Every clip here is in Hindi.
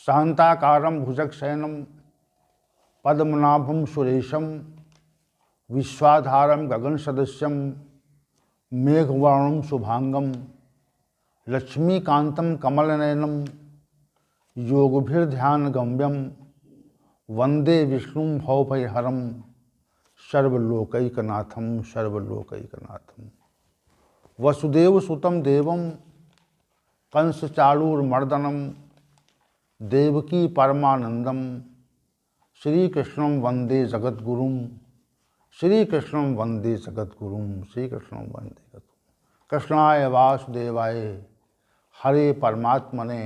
शांताकारं भुजगशयनं पद्मनाभं सुरेशं विश्वाधारं गगनसदृशं मेघवर्णं शुभांगं लक्ष्मीकान्तं कमलनयनं योगभिर्ध्यानगम्यं वंदे विष्णुं भवभयहरं सर्वलोकैकनाथं सर्वलोकैकनाथं। वसुदेवसुतं देवं कंसचाणूरमर्दनं देवकी परमानंदम श्रीकृष्णं वंदे जगद्गुरुं श्रीकृष्णं वंदे जगद्गुरुं श्रीकृष्णं वंदे जगद्गुरुं। कृष्णाय वासुदेवाय हरे परमात्मने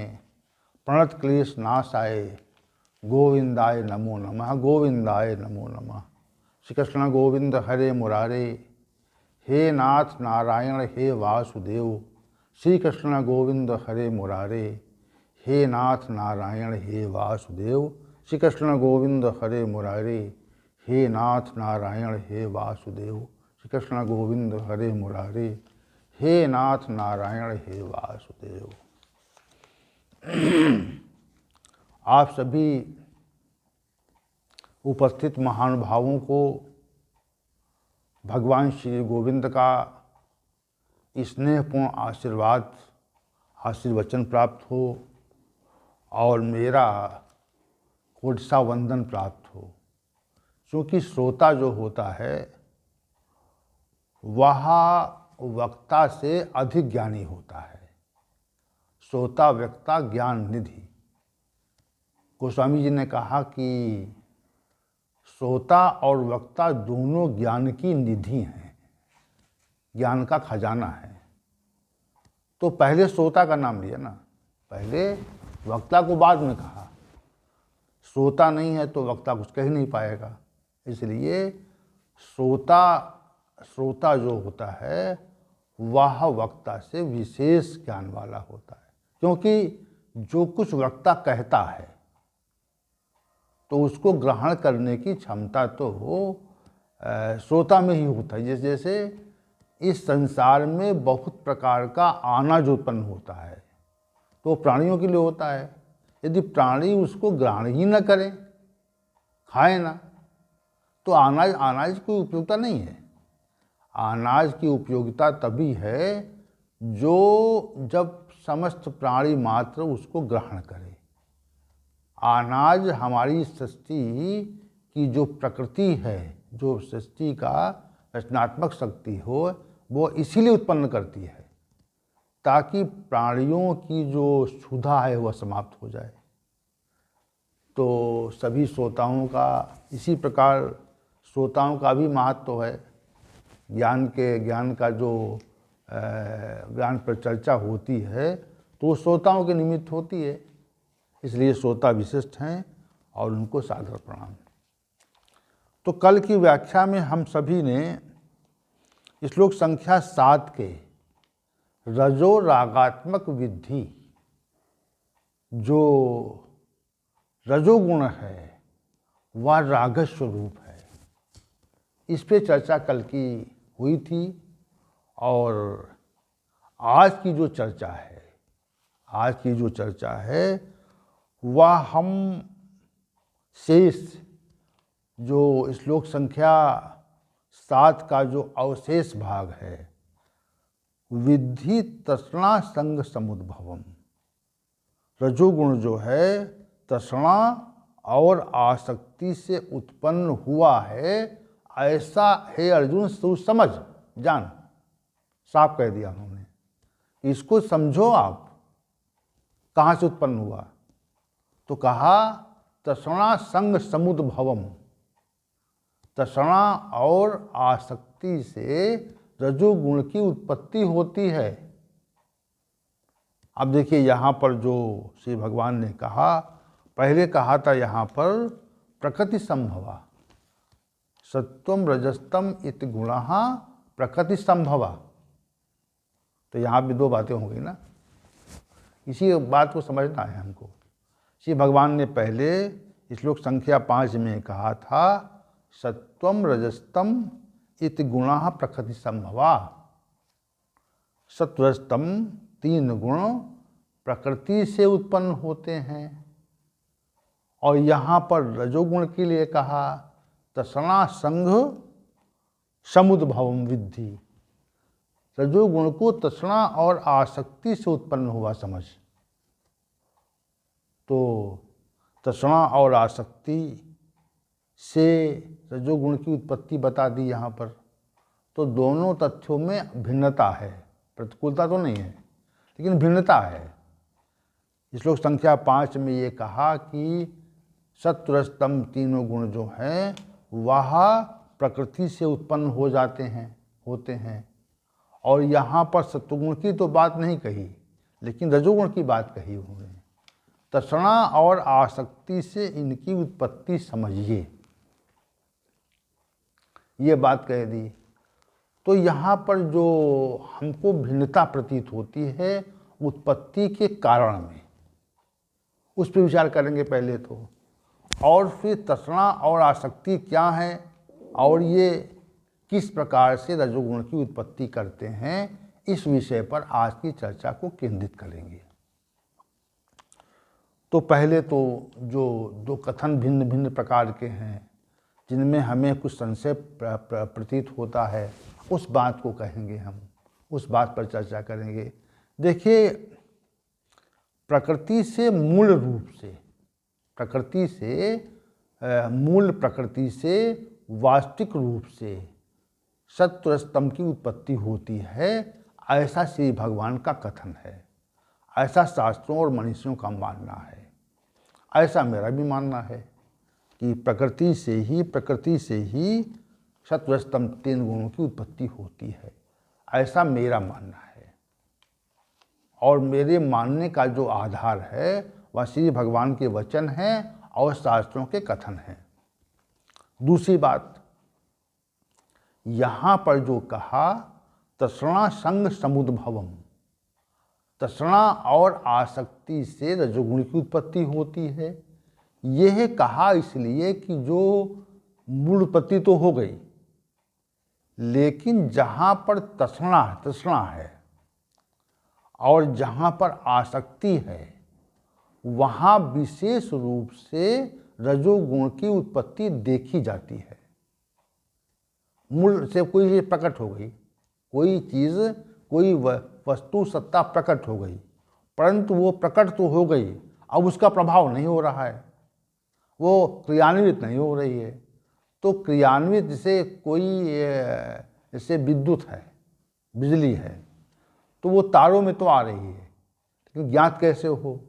प्रणतक्लेशनाशाय गोविंदाय नमो नमः गोविंदाय नमो नमः। श्री कृष्ण गोविंद हरे मुरारे, हे नाथ नारायण हे वासुदेव। श्री कृष्ण गोविंद हरे मुरारे, हे नाथ नारायण हे वासुदेव। श्री कृष्ण गोविंद हरे मुरारे, हे नाथ नारायण हे वासुदेव। श्री कृष्ण गोविंद हरे मुरारे, हे नाथ नारायण हे वासुदेव। आप सभी उपस्थित महानुभावों को भगवान श्री गोविंद का स्नेहपूर्ण आशीर्वचन प्राप्त हो और मेरा कोटसा वंदन प्राप्त हो। क्योंकि श्रोता जो होता है वह वक्ता से अधिक ज्ञानी होता है। श्रोता वक्ता ज्ञान निधि। गोस्वामी जी ने कहा कि श्रोता और वक्ता दोनों ज्ञान की निधि हैं, ज्ञान का खजाना है। तो पहले श्रोता का नाम लिया ना, पहले वक्ता को बाद में कहा। श्रोता नहीं है तो वक्ता कुछ कह नहीं पाएगा। इसलिए श्रोता जो होता है वह वक्ता से विशेष ज्ञान वाला होता है। क्योंकि जो कुछ वक्ता कहता है तो उसको ग्रहण करने की क्षमता तो श्रोता में ही होता है। जैसे इस संसार में बहुत प्रकार का अनाज उत्पन्न होता है तो प्राणियों के लिए होता है। यदि प्राणी उसको ग्रहण ही न करें, खाए ना, तो अनाज की उपयोगिता नहीं है। अनाज की उपयोगिता तभी है जब समस्त प्राणी मात्र उसको ग्रहण करें। अनाज हमारी सृष्टि की जो प्रकृति है, जो सृष्टि का रचनात्मक शक्ति हो, वो इसीलिए उत्पन्न करती है ताकि प्राणियों की जो क्षुधा है वह समाप्त हो जाए। तो सभी श्रोताओं का इसी प्रकार श्रोताओं का भी महत्व है। ज्ञान का जो ज्ञान पर चर्चा होती है तो श्रोताओं के निमित्त होती है। इसलिए श्रोता विशिष्ट हैं और उनको सादर प्रणाम। तो कल की व्याख्या में हम सभी ने श्लोक संख्या 7 के रजो रागात्मक विधि, जो रजोगुण है वह राग स्वरूप है, इस पे चर्चा कल की हुई थी। और आज की जो चर्चा है वह हम शेष जो श्लोक संख्या 7 का जो अवशेष भाग है, विद्धि तृष्णा संग समुद्भवम। रजोगुण जो है तृष्णा और आसक्ति से उत्पन्न हुआ है, ऐसा हे अर्जुन तू समझ जान। साफ कह दिया उन्होंने, इसको समझो आप कहाँ से उत्पन्न हुआ। तो कहा तृष्णा संग समुद्भवम। तृष्णा और आसक्ति से रजोगुण की उत्पत्ति होती है। अब देखिए यहाँ पर जो श्री भगवान ने कहा, पहले कहा था यहाँ पर प्रकृति संभवा, सत्वम रजस्तम इति गुणः प्रकृति संभवा। तो यहाँ भी दो बातें हो गई ना, इसी बात को समझना है हमको। श्री भगवान ने पहले श्लोक संख्या 5 में कहा था सत्वम रजस्तम इति गुणः प्रकृति संभवा। सत्वरजतम 3 गुण प्रकृति से उत्पन्न होते हैं। और यहाँ पर रजोगुण के लिए कहा तृष्णा संग समुद्भवम विद्धि। रजोगुण को तृष्णा और आसक्ति से उत्पन्न हुआ समझ। तो तृष्णा और आसक्ति से रजोगुण की उत्पत्ति बता दी यहाँ पर। तो दोनों तथ्यों में भिन्नता है, प्रतिकूलता तो नहीं है लेकिन भिन्नता है। श्लोक संख्या 5 में ये कहा कि सत्वरजतम तीनों गुण जो हैं वह प्रकृति से उत्पन्न हो जाते हैं, होते हैं। और यहाँ पर सत्वगुण की तो बात नहीं कही लेकिन रजोगुण की बात कही उन्होंने। तृष्णा और आसक्ति से इनकी उत्पत्ति समझिए, ये बात कह दी। तो यहाँ पर जो हमको भिन्नता प्रतीत होती है उत्पत्ति के कारण में, उस पर विचार करेंगे पहले तो, और फिर तृष्णा और आसक्ति क्या है और ये किस प्रकार से रजोगुण की उत्पत्ति करते हैं, इस विषय पर आज की चर्चा को केंद्रित करेंगे। तो पहले तो जो दो कथन भिन्न भिन्न प्रकार के हैं जिनमें हमें कुछ संशय प्रतीत होता है, उस बात को कहेंगे हम, उस बात पर चर्चा करेंगे। देखिए, प्रकृति से मूल रूप से, प्रकृति से मूल प्रकृति से वास्तविक रूप से सत्वरजतम की उत्पत्ति होती है, ऐसा श्री भगवान का कथन है, ऐसा शास्त्रों और मनीषियों का मानना है। ऐसा मेरा भी मानना है कि प्रकृति से ही सत्वरजतम तीन गुणों की उत्पत्ति होती है, ऐसा मेरा मानना है। और मेरे मानने का जो आधार है वह श्री भगवान के वचन हैं और शास्त्रों के कथन हैं। दूसरी बात, यहाँ पर जो कहा तृष्णा संग समुद्भवम, तृष्णा और आसक्ति से रजोगुण की उत्पत्ति होती है, यह कहा इसलिए कि जो मूल उत्पत्ति तो हो गई, लेकिन जहाँ पर तृष्णा है और जहाँ पर आसक्ति है वहाँ विशेष रूप से रजोगुण की उत्पत्ति देखी जाती है। मूल से कोई चीज़ प्रकट हो गई, कोई चीज़, कोई वस्तु सत्ता प्रकट हो गई, परंतु वो प्रकट तो हो गई, अब उसका प्रभाव नहीं हो रहा है, वो क्रियान्वित नहीं हो रही है। तो क्रियान्वित जैसे कोई, जैसे विद्युत है, बिजली है, तो वो तारों में तो आ रही है, लेकिन ज्ञात कैसे हो?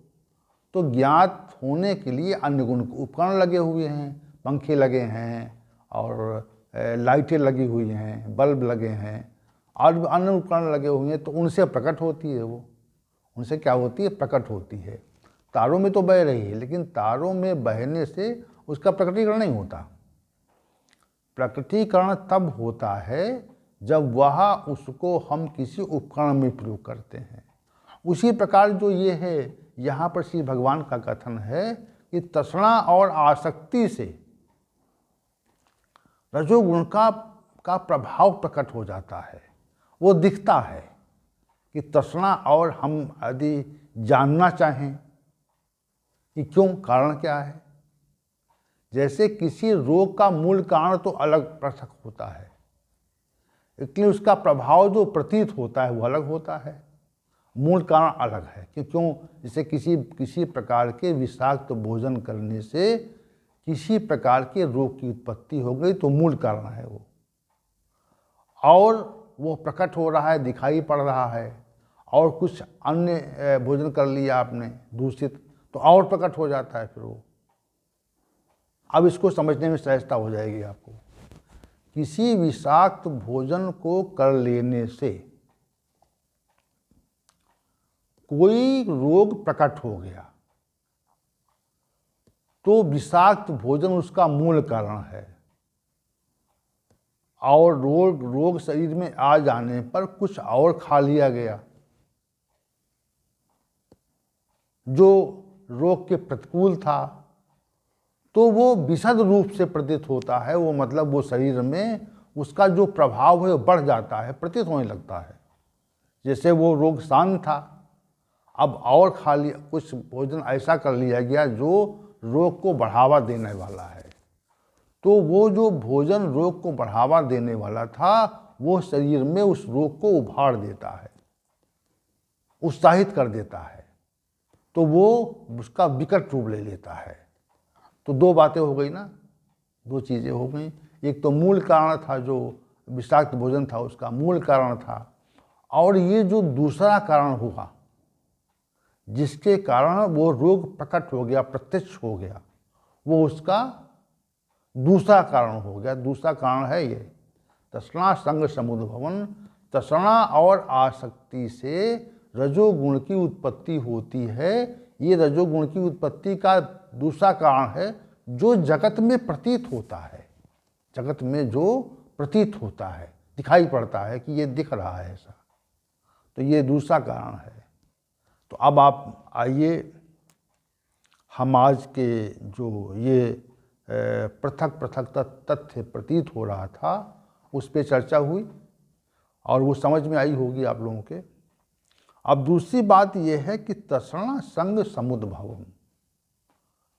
तो ज्ञात होने के लिए अन्य गुण उपकरण लगे हुए हैं, पंखे लगे हैं और लाइटें लगी हुई हैं, बल्ब लगे हैं और अन्य उपकरण लगे हुए हैं, तो उनसे प्रकट होती है। वो उनसे क्या होती है? प्रकट होती है। तारों में तो बह रही है, लेकिन तारों में बहने से उसका प्रकटीकरण नहीं होता। प्रकटीकरण तब होता है जब वह उसको हम किसी उपकरण में प्रयोग करते हैं। उसी प्रकार जो ये है, यहाँ पर श्री भगवान का कथन है कि तृष्णा और आसक्ति से रजोगुण का प्रभाव प्रकट हो जाता है। वो दिखता है कि तृष्णा, और हम यदि जानना चाहें कि क्यों, कारण क्या है, जैसे किसी रोग का मूल कारण तो अलग पृथक होता है, इसलिए उसका प्रभाव जो प्रतीत होता है वो अलग होता है, मूल कारण अलग है। कि क्यों? जैसे किसी प्रकार के विषाक्त भोजन करने से किसी प्रकार के रोग की उत्पत्ति हो गई तो मूल कारण है वो, और वो प्रकट हो रहा है, दिखाई पड़ रहा है, और कुछ अन्य भोजन कर लिया आपने दूषित, तो और प्रकट हो जाता है फिर वो। अब इसको समझने में सहजता हो जाएगी आपको। किसी विषाक्त भोजन को कर लेने से कोई रोग प्रकट हो गया तो विषाक्त भोजन उसका मूल कारण है, और रोग शरीर में आ जाने पर कुछ और खा लिया गया जो रोग के प्रतिकूल था, तो वो विशद रूप से प्रतीत होता है। वो मतलब वो शरीर में उसका जो प्रभाव है वो बढ़ जाता है, प्रतीत होने लगता है। जैसे वो रोग शांत था, अब और खा लिया, कुछ भोजन ऐसा कर लिया गया जो रोग को बढ़ावा देने वाला है। तो वो जो भोजन रोग को बढ़ावा देने वाला था, वो शरीर में उस रोग को उभार देता है, उत्साहित कर देता है, तो वो उसका विकट रूप ले लेता है। तो दो बातें हो गई ना, दो चीज़ें हो गई। एक तो मूल कारण था, जो विषाक्त भोजन था उसका मूल कारण था, और ये जो दूसरा कारण हुआ जिसके कारण वो रोग प्रकट हो गया, प्रत्यक्ष हो गया, वो उसका दूसरा कारण हो गया। दूसरा कारण है ये तृष्णा संग समुद्भवन। तृष्णा और आसक्ति से रजोगुण की उत्पत्ति होती है। ये रजोगुण की उत्पत्ति का दूसरा कारण है जो जगत में प्रतीत होता है, जगत में जो प्रतीत होता है, दिखाई पड़ता है कि ये दिख रहा है ऐसा, तो ये दूसरा कारण है। तो अब आप आइए, हम आज के जो ये पृथक पृथक तथ्य प्रतीत हो रहा था उस पर चर्चा हुई और वो समझ में आई होगी आप लोगों के। अब दूसरी बात यह है कि तृष्णा संग समुद्भवम।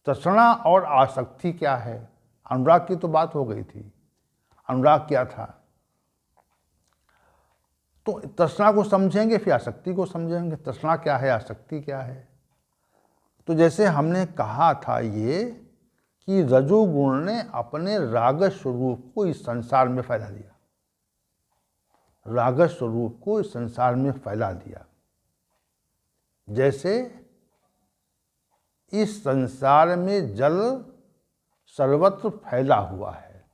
तृष्णा और आसक्ति क्या है? अनुराग की तो बात हो गई थी। अनुराग क्या था? तो तृष्णा को समझेंगे फिर आसक्ति को समझेंगे। तृष्णा क्या है, आसक्ति क्या है? तो जैसे हमने कहा था ये कि रजोगुण ने अपने राग स्वरूप को इस संसार में फैला दिया, राग स्वरूप को इस संसार में फैला दिया। जैसे इस संसार में जल सर्वत्र फैला हुआ है,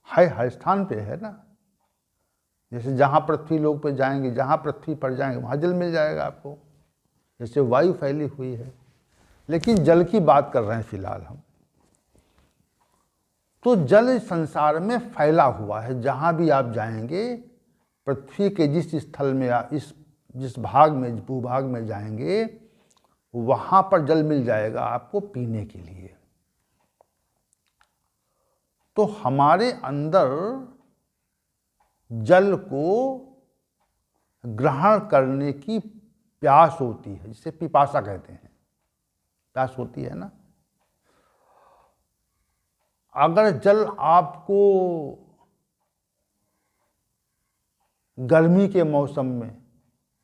हर स्थान पे है ना। जैसे जहाँ पृथ्वी लोक पे जाएंगे, जहाँ पृथ्वी पर जाएंगे वहाँ जल मिल जाएगा आपको। जैसे वायु फैली हुई है, लेकिन जल की बात कर रहे हैं फिलहाल हम। तो जल संसार में फैला हुआ है, जहाँ भी आप जाएंगे, पृथ्वी के जिस स्थल में जिस भाग में, भूभाग में जाएंगे, वहाँ पर जल मिल जाएगा आपको पीने के लिए। तो हमारे अंदर जल को ग्रहण करने की प्यास होती है, जिसे पिपासा कहते हैं, प्यास होती है ना। अगर जल आपको गर्मी के मौसम में,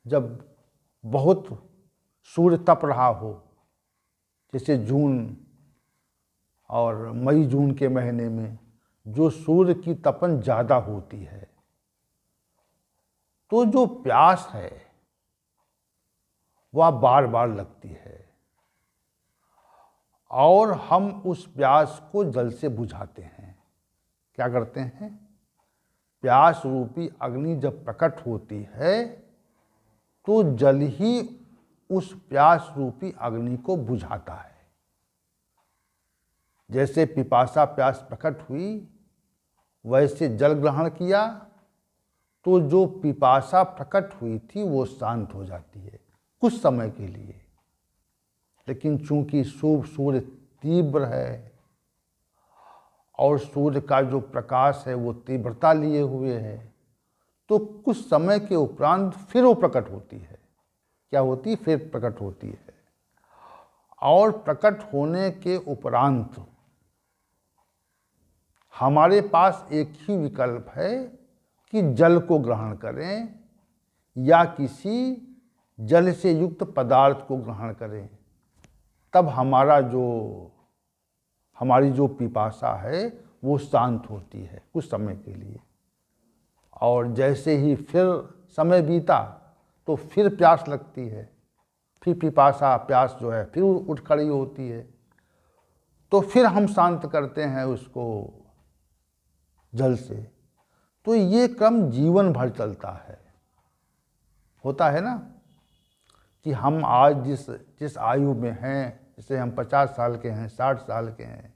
जब बहुत सूर्य तप रहा हो, जैसे जून और मई जून के महीने में जो सूर्य की तपन ज़्यादा होती है, तो जो प्यास है वह बार बार लगती है और हम उस प्यास को जल से बुझाते हैं। क्या करते हैं? प्यास रूपी अग्नि जब प्रकट होती है तो जल ही उस प्यास रूपी अग्नि को बुझाता है। जैसे पिपासा प्यास प्रकट हुई, वैसे जल ग्रहण किया तो जो पिपासा प्रकट हुई थी वो शांत हो जाती है कुछ समय के लिए। लेकिन चूंकि सूर्य तीव्र है और सूर्य का जो प्रकाश है वो तीव्रता लिए हुए है, तो कुछ समय के उपरांत फिर वो प्रकट होती है। क्या होती? फिर प्रकट होती है। और प्रकट होने के उपरांत हमारे पास एक ही विकल्प है कि जल को ग्रहण करें या किसी जल से युक्त पदार्थ को ग्रहण करें। तब हमारी जो पिपासा है वो शांत होती है कुछ समय के लिए। और जैसे ही फिर समय बीता तो फिर प्यास लगती है, फिर पिपासा प्यास जो है फिर उठ खड़ी होती है, तो फिर हम शांत करते हैं उसको जल से। तो ये क्रम जीवन भर चलता है। होता है ना कि हम आज जिस आयु में हैं, जैसे हम 50 साल के हैं, 60 साल के हैं,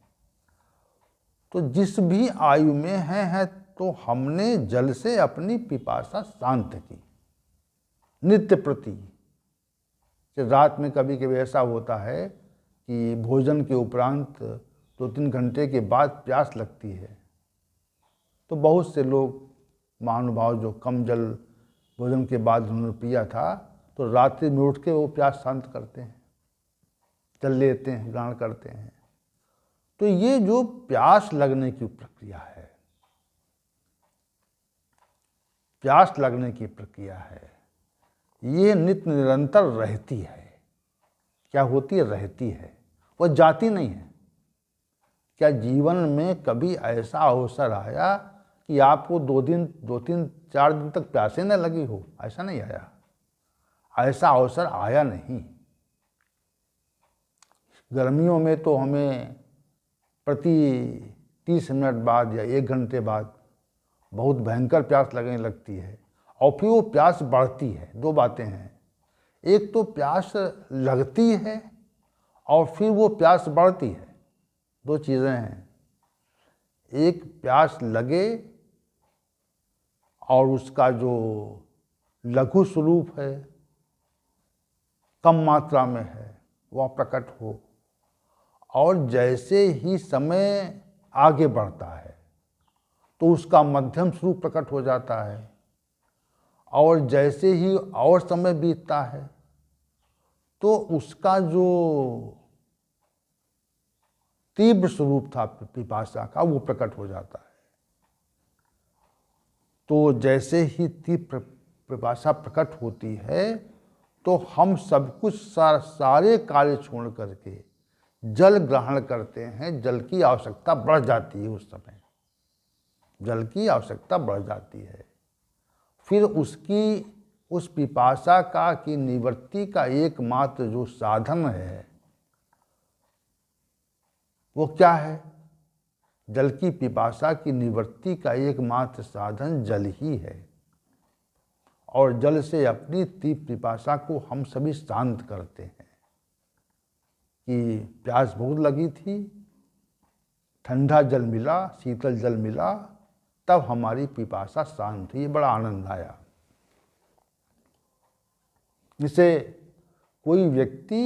तो जिस भी आयु में हैं तो हमने जल से अपनी पिपासा शांत की नित्य प्रति। रात में कभी कभी ऐसा होता है कि भोजन के उपरांत 2-3 घंटे के बाद प्यास लगती है, तो बहुत से लोग महानुभाव जो कम जल भोजन के बाद उन्होंने पिया था, तो रात्रि में उठ के वो प्यास शांत करते हैं। जल लेते हैं, ग्रहण करते हैं। तो ये जो प्यास लगने की प्रक्रिया है, प्यास लगने की प्रक्रिया है, ये नित्य निरंतर रहती है। क्या होती है? रहती है, वह जाती नहीं है। क्या जीवन में कभी ऐसा अवसर आया कि आपको 2-3-4 दिन तक प्यासे न लगी हो? ऐसा नहीं आया, ऐसा अवसर आया नहीं। गर्मियों में तो हमें प्रति 30 मिनट बाद या 1 घंटे बाद बहुत भयंकर प्यास लगने लगती है, और फिर वो प्यास बढ़ती है। दो बातें हैं, एक तो प्यास लगती है और फिर वो प्यास बढ़ती है, दो चीज़ें हैं। एक प्यास लगे और उसका जो लघु स्वरूप है, कम मात्रा में है, वह प्रकट हो, और जैसे ही समय आगे बढ़ता है तो उसका मध्यम स्वरूप प्रकट हो जाता है, और जैसे ही और समय बीतता है तो उसका जो तीव्र स्वरूप था पिपासा का, वो प्रकट हो जाता है। तो जैसे ही तीव्र पिपासा प्रकट होती है तो हम सब कुछ सारे कार्य छोड़ करके जल ग्रहण करते हैं। जल की आवश्यकता बढ़ जाती है, उस समय जल की आवश्यकता बढ़ जाती है। फिर उस पिपासा का की निवृत्ति का एकमात्र जो साधन है वो क्या है? जल की पिपासा की निवृत्ति का एकमात्र साधन जल ही है, और जल से अपनी तीव्र पिपासा को हम सभी शांत करते हैं कि प्यास बहुत लगी थी, ठंडा जल मिला, शीतल जल मिला, तब हमारी पिपासा शांत हुई, बड़ा आनंद आया। जैसे कोई व्यक्ति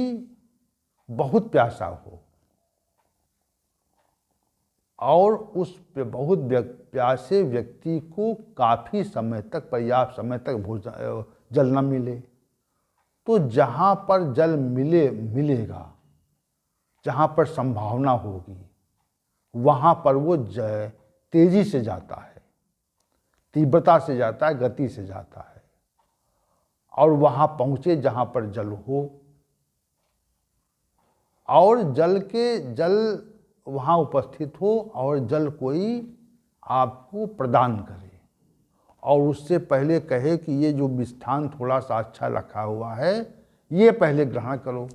बहुत प्यासा हो और उस बहुत प्यासे व्यक्ति को काफ़ी समय तक, पर्याप्त समय तक जल न मिले, तो जहाँ पर जल मिलेगा, जहाँ पर संभावना होगी, वहाँ पर वो तेजी से जाता है, तीव्रता से जाता है, गति से जाता है, और वहाँ पहुँचे जहाँ पर जल हो, और जल वहाँ उपस्थित हो, और जल कोई आपको प्रदान करे, और उससे पहले कहे कि ये जो मिष्ठान थोड़ा सा अच्छा रखा हुआ है, ये पहले ग्रहण करो,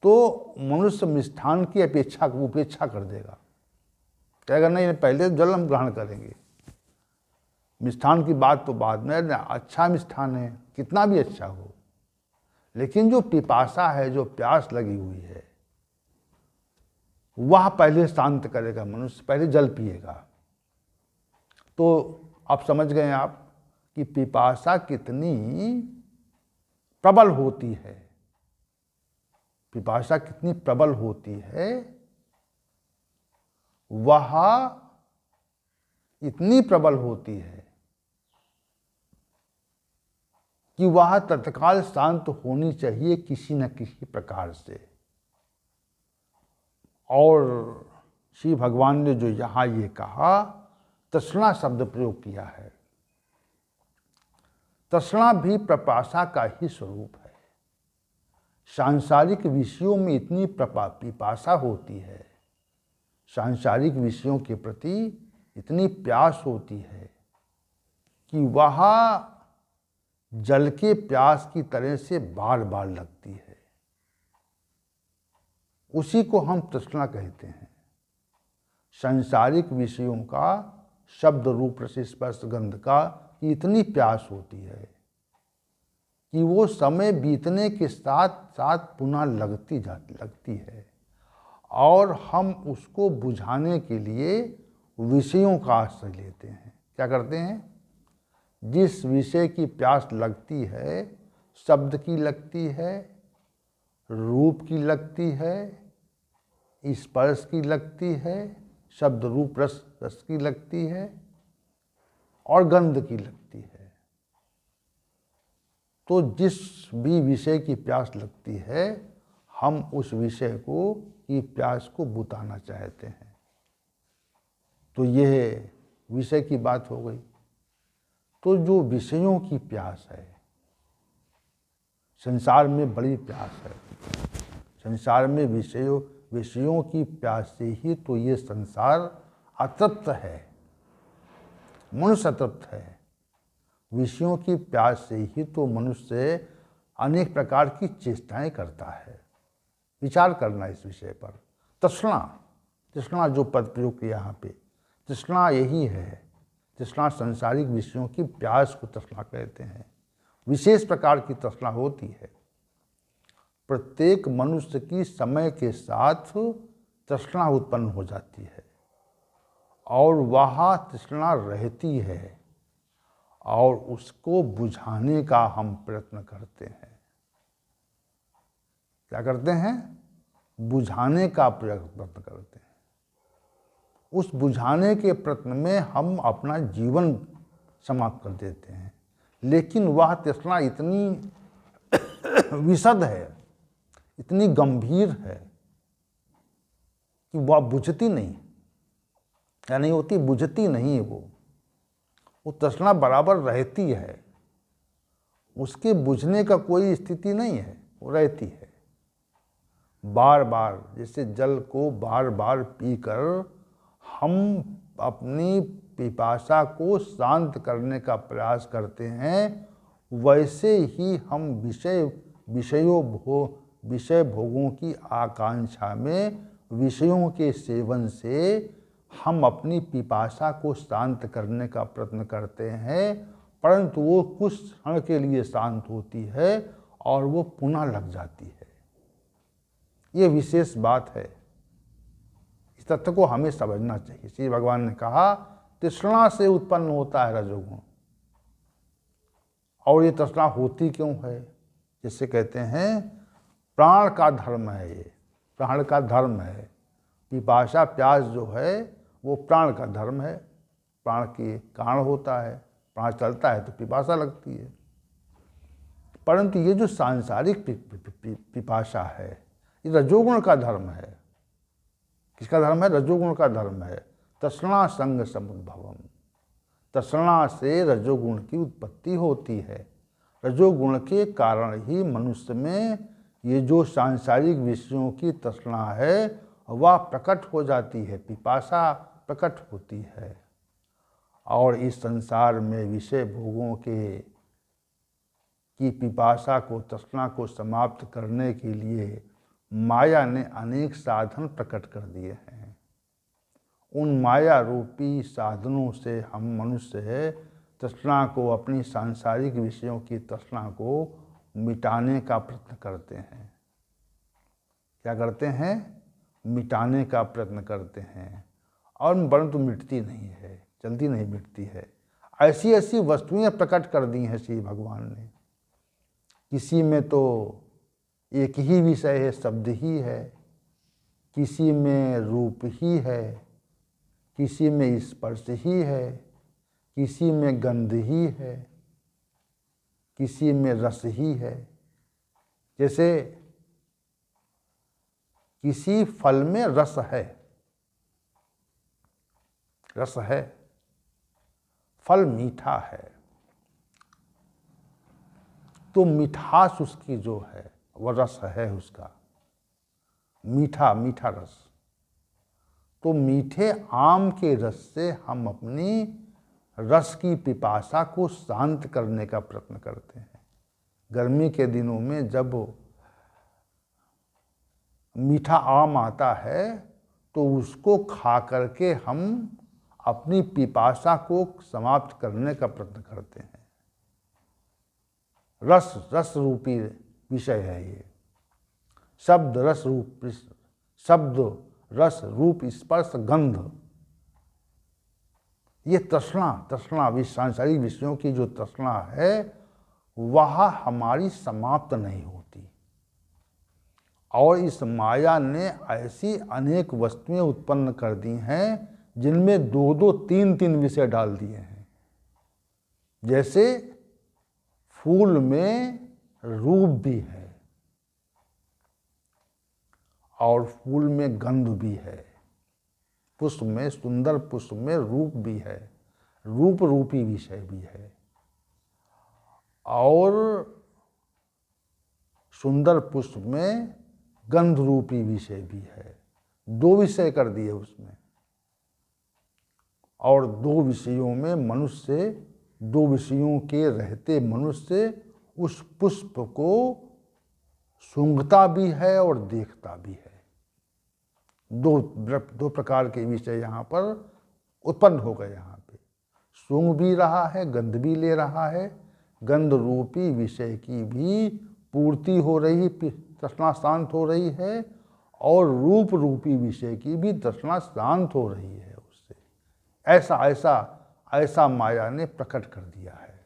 तो मनुष्य मिष्ठान की उपेक्षा कर देगा, कहेगा नहीं, पहले जल हम ग्रहण करेंगे, मिष्ठान की बात तो बाद में। अच्छा मिष्ठान है, कितना भी अच्छा हो, लेकिन जो पिपासा है, जो प्यास लगी हुई है, वह पहले शांत करेगा मनुष्य, पहले जल पिएगा। तो अब समझ गए आप कि पिपासा कितनी प्रबल होती है, पिपासा कितनी प्रबल होती है। वह इतनी प्रबल होती है कि वह तत्काल शांत होनी चाहिए किसी न किसी प्रकार से। और श्री भगवान ने जो यहाँ ये कहा, तृष्णा शब्द प्रयोग किया है, तृष्णा भी पिपासा का ही स्वरूप है। सांसारिक विषयों में इतनी पिपासा होती है, सांसारिक विषयों के प्रति इतनी प्यास होती है कि वह जल के प्यास की तरह से बार बार लगती है। उसी को हम तृष्णा कहते हैं। सांसारिक विषयों का शब्द रूप रस स्पर्श गंध का इतनी प्यास होती है कि वो समय बीतने के साथ साथ पुनः लगती है, और हम उसको बुझाने के लिए विषयों का आश्रय लेते हैं। क्या करते हैं? जिस विषय की प्यास लगती है, शब्द की लगती है, रूप की लगती है, स्पर्श की लगती है, शब्द रूप रस की लगती है, और गंध की लगती है। तो जिस भी विषय की प्यास लगती है, हम उस विषय को की प्यास को बुताना चाहते हैं। तो यह विषय की बात हो गई। तो जो विषयों की प्यास है, संसार में बड़ी प्यास है। संसार में विषयों की प्यास से ही तो ये संसार अतृप्त है, मनुष्य अतृप्त है। विषयों की प्यास से ही तो मनुष्य अनेक प्रकार की चेष्टाएं करता है। विचार करना इस विषय पर। तृष्णा, तृष्णा जो पद प्रयोग किया यहाँ पे, तृष्णा यही है। तृष्णा सांसारिक विषयों की प्यास को तृष्णा कहते हैं। विशेष प्रकार की तृष्णा होती है। प्रत्येक मनुष्य की समय के साथ तृष्णा उत्पन्न हो जाती है और वह तृष्णा रहती है और उसको बुझाने का हम प्रयत्न करते हैं। क्या करते हैं? बुझाने का प्रयत्न करते हैं। उस बुझाने के प्रयत्न में हम अपना जीवन समाप्त कर देते हैं। लेकिन वह तृष्णा इतनी विशद है, इतनी गंभीर है कि वह बुझती नहीं, या नहीं होती, बुझती नहीं है। वो तृष्णा बराबर रहती है, उसके बुझने का कोई स्थिति नहीं है, वो रहती है। बार बार, जैसे जल को बार बार पीकर हम अपनी पिपासा को शांत करने का प्रयास करते हैं, वैसे ही हम विषय भोगों की आकांक्षा में, विषयों के सेवन से हम अपनी पिपासा को शांत करने का प्रयत्न करते हैं, परंतु वो कुछ क्षण के लिए शांत होती है और वो पुनः लग जाती है। ये विशेष बात है। इस तथ्य को हमें समझना चाहिए। श्री भगवान ने कहा तृष्णा से उत्पन्न होता है रजोगुण। और ये तृष्णा होती क्यों है? जिससे कहते हैं प्राण का धर्म है, ये प्राण का धर्म है। पिपासा, प्यास जो है वो प्राण का धर्म है, प्राण के कारण होता है। प्राण चलता है तो पिपासा लगती है। परंतु ये जो सांसारिक पिपासा है, ये रजोगुण का धर्म है। किसका धर्म है? रजोगुण का धर्म है। तृष्णा संग समुद्भवम, तृष्णा से रजोगुण की उत्पत्ति होती है। रजोगुण के कारण ही मनुष्य में ये जो सांसारिक विषयों की तृष्णा है वह प्रकट हो जाती है, पिपासा प्रकट होती है। और इस संसार में विषय भोगों की पिपासा को, तृष्णा को समाप्त करने के लिए माया ने अनेक साधन प्रकट कर दिए हैं। उन माया रूपी साधनों से हम मनुष्य तृष्णा को, अपनी सांसारिक विषयों की तृष्णा को मिटाने का प्रयत्न करते हैं। क्या करते हैं? मिटाने का प्रयत्न करते हैं। और परंतु मिटती नहीं है, जल्दी नहीं मिटती है। ऐसी ऐसी वस्तुएं प्रकट कर दी हैं श्री भगवान ने। किसी में तो एक ही विषय है, शब्द ही है, किसी में रूप ही है, किसी में स्पर्श ही है, किसी में गंध ही है, किसी में रस ही है। जैसे किसी फल में रस है, रस है, फल मीठा है, तो मिठास उसकी जो है वह रस है उसका, मीठा मीठा रस। तो मीठे आम के रस से हम अपनी रस की पिपासा को शांत करने का प्रयत्न करते हैं। गर्मी के दिनों में जब मीठा आम आता है तो उसको खा करके हम अपनी पिपासा को समाप्त करने का प्रयत्न करते हैं। रस रूपी विषय है ये। शब्द रस रूप स्पर्श गंध, ये तृष्णा सांसारिक विषयों की जो तृष्णा है वह हमारी समाप्त नहीं होती। और इस माया ने ऐसी अनेक वस्तुएं उत्पन्न कर दी हैं जिनमें दो दो तीन तीन विषय डाल दिए हैं। जैसे फूल में रूप भी है, और फूल में गंध भी है, पुष्प में, सुंदर पुष्प में रूप भी है, रूप रूपी विषय भी है, और सुंदर पुष्प में गंध रूपी विषय भी है। दो विषय कर दिए उसमें, और दो विषयों में मनुष्य, दो विषयों के रहते मनुष्य उस पुष्प को सूंघता भी है और देखता भी है। दो प्रकार के विषय यहाँ पर उत्पन्न हो गए। यहाँ पे सूंघ भी रहा है, गंध भी ले रहा है, गंध रूपी विषय की भी पूर्ति हो रही, तृष्णा शांत हो रही है, और रूप रूपी विषय की भी तृष्णा शांत हो रही है उससे। ऐसा ऐसा ऐसा माया ने प्रकट कर दिया है।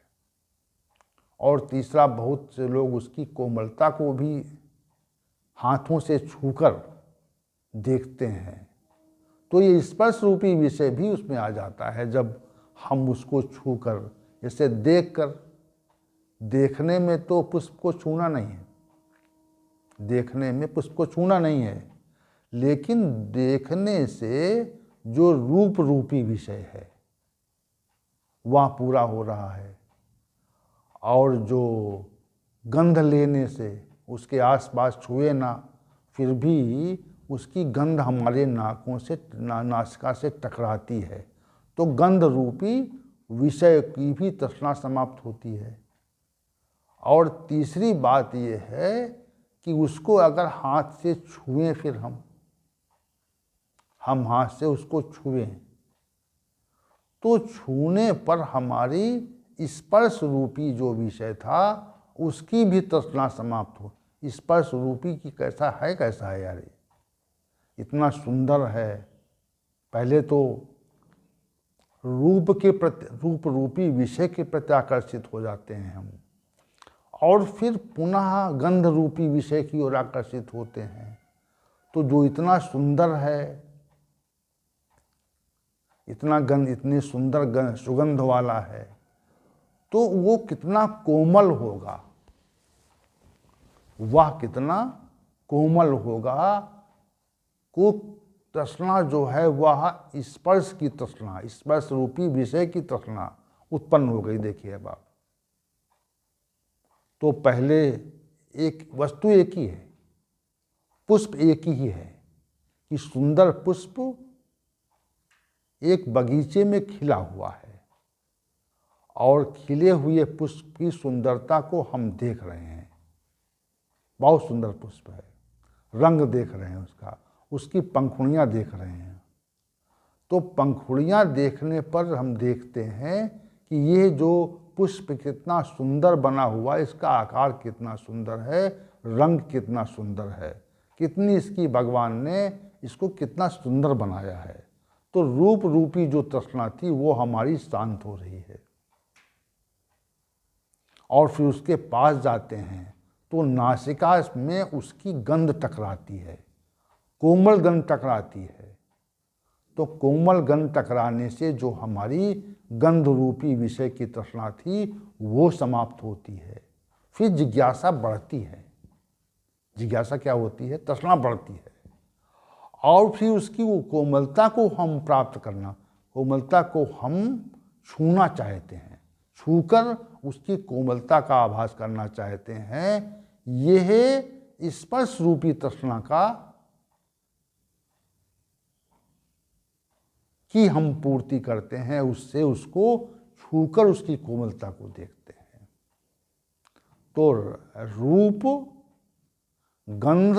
और तीसरा, बहुत से लोग उसकी कोमलता को भी हाथों से छूकर देखते हैं, तो ये स्पर्श रूपी विषय भी उसमें आ जाता है। जब हम उसको छूकर, जैसे देखकर, देखने में तो पुष्प को छूना नहीं है, देखने में पुष्प को छूना नहीं है, लेकिन देखने से जो रूप रूपी विषय है वह पूरा हो रहा है, और जो गंध लेने से, उसके आसपास छुए ना, फिर भी उसकी गंध हमारे नाकों से, नासिका से टकराती है, तो गंध रूपी विषय की भी तृष्णा समाप्त होती है। और तीसरी बात यह है कि उसको अगर हाथ से छुएं, फिर हम हाथ से उसको छुएं, तो छूने पर हमारी स्पर्श रूपी जो विषय था उसकी भी तृष्णा समाप्त हो। स्पर्श रूपी की कैसा है यार, इतना सुंदर है। पहले तो रूप रूपी विषय के प्रति आकर्षित हो जाते हैं हम, और फिर पुनः गंध रूपी विषय की ओर आकर्षित होते हैं। तो जो इतना सुंदर है, इतना गंध, इतनी सुंदर सुगंध वाला है, तो वो कितना कोमल होगा, वह कितना कोमल होगा। को तृष्णा जो है वह स्पर्श की तृष्णा, स्पर्श रूपी विषय की तृष्णा उत्पन्न हो गई। देखिए अब आप, तो पहले एक वस्तु एक ही है, पुष्प एक ही है, कि सुंदर पुष्प एक बगीचे में खिला हुआ है, और खिले हुए पुष्प की सुंदरता को हम देख रहे हैं। बहुत सुंदर पुष्प है, रंग देख रहे हैं उसका, उसकी पंखुड़ियाँ देख रहे हैं। तो पंखुड़ियाँ देखने पर हम देखते हैं कि ये जो पुष्प कितना सुंदर बना हुआ, इसका आकार कितना सुंदर है, रंग कितना सुंदर है, कितनी इसकी भगवान ने इसको कितना सुंदर बनाया है। तो रूप रूपी जो तृष्णा थी वो हमारी शांत हो रही है। और फिर उसके पास जाते हैं तो नासिका में उसकी गंध टकराती है, कोमल गंध टकराती है। तो कोमल गंध टकराने से जो हमारी गंध रूपी विषय की तृष्णा थी वो समाप्त होती है। फिर जिज्ञासा बढ़ती है। जिज्ञासा क्या होती है? तृष्णा बढ़ती है, और फिर उसकी वो कोमलता को हम प्राप्त करना, कोमलता को हम छूना चाहते हैं, छूकर उसकी कोमलता का आभास करना चाहते हैं। यह स्पर्श रूपी तृष्णा का की हम पूर्ति करते हैं, उससे उसको छूकर उसकी कोमलता को देखते हैं। तो रूप, गंध